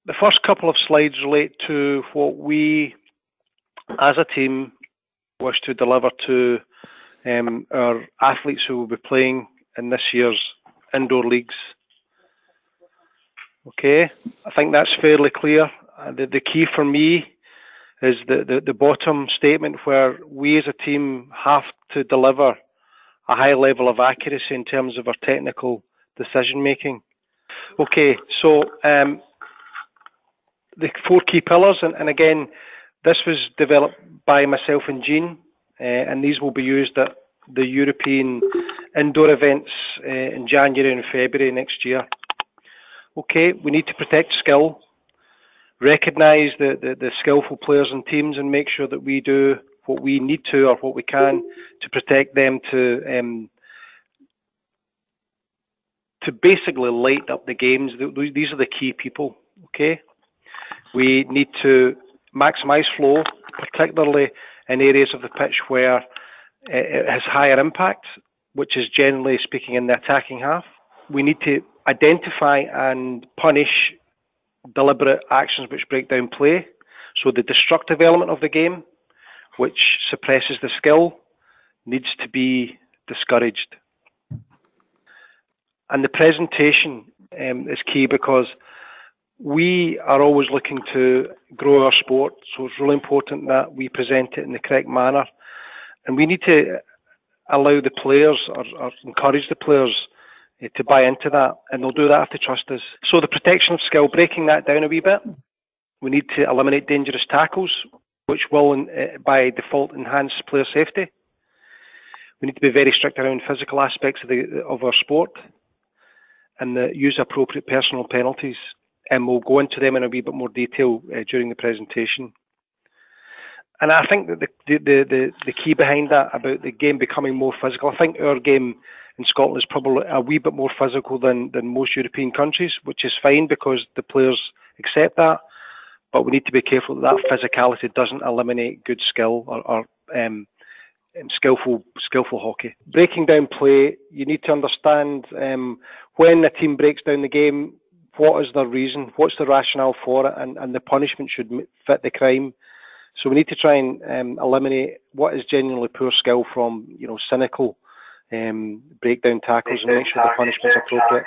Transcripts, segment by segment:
The first couple of slides relate to what we, as a team, wish to deliver to our athletes who will be playing in this year's indoor leagues. Okay, I think that's fairly clear. The key for me is the bottom statement, where we as a team have to deliver a high level of accuracy in terms of our technical decision making. Okay, so the 4 key pillars, and again, this was developed by myself and Jean, and these will be used at the European indoor events in January and February next year. Okay, we need to protect skill, recognise the skillful players and teams, and make sure that we do what we need to, or what we can, to protect them, to basically light up the games. These are the key people. Okay, we need to maximise flow, particularly in areas of the pitch where it has higher impact, which is generally speaking in the attacking half. We need to identify and punish deliberate actions which break down play. So the destructive element of the game, which suppresses the skill, needs to be discouraged. And the presentation is key, because we are always looking to grow our sport, so it's really important that we present it in the correct manner. And we need to allow the players, or encourage the players to buy into that, and they'll do that if they trust us. So the protection of skill, breaking that down a wee bit, we need to eliminate dangerous tackles, which will by default enhance player safety. We need to be very strict around physical aspects of our sport, and use appropriate personal penalties. And we'll go into them in a wee bit more detail during the presentation. And I think that the key behind that, about the game becoming more physical, I think our game in Scotland is probably a wee bit more physical than most European countries, which is fine because the players accept that. But we need to be careful that physicality doesn't eliminate good skill or skillful hockey. Breaking down play, you need to understand when a team breaks down the game, what is their reason, what's the rationale for it, and the punishment should fit the crime. So we need to try and eliminate what is genuinely poor skill from, cynical breakdown tackles, and make sure the punishment's appropriate.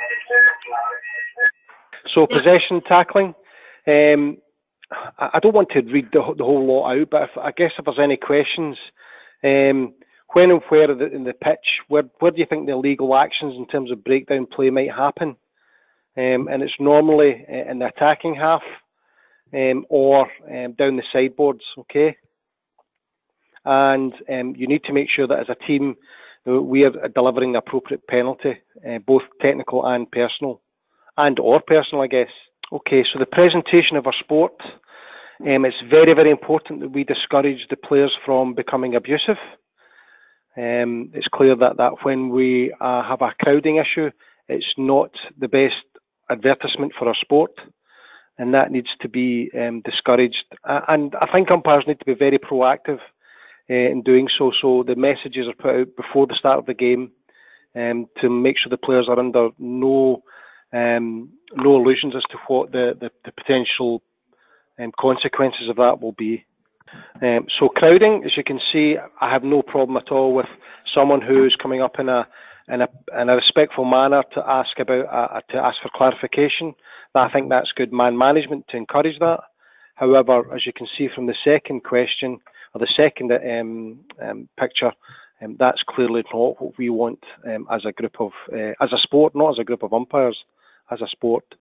So possession tackling, I don't want to read the whole lot out, but I guess if there's any questions, when and where in the pitch, where do you think the illegal actions in terms of breakdown play might happen? And it's normally in the attacking half, or down the sideboards, okay? And you need to make sure that as a team, we are delivering the appropriate penalty, both technical and personal, or personal, I guess. Okay, so the presentation of our sport, it's very, very important that we discourage the players from becoming abusive. It's clear that when we have a crowding issue, it's not the best advertisement for our sport, and that needs to be discouraged. And I think umpires need to be very proactive in doing so. So the messages are put out before the start of the game to make sure the players are under no illusions as to what the potential consequences of that will be. So crowding, as you can see, I have no problem at all with someone who's coming up in a respectful manner to ask for clarification. I think that's good man management to encourage that. However, as you can see from the second question, or the second picture, that's clearly not what we want as a group of, as a sport, not as a group of umpires, as a sport.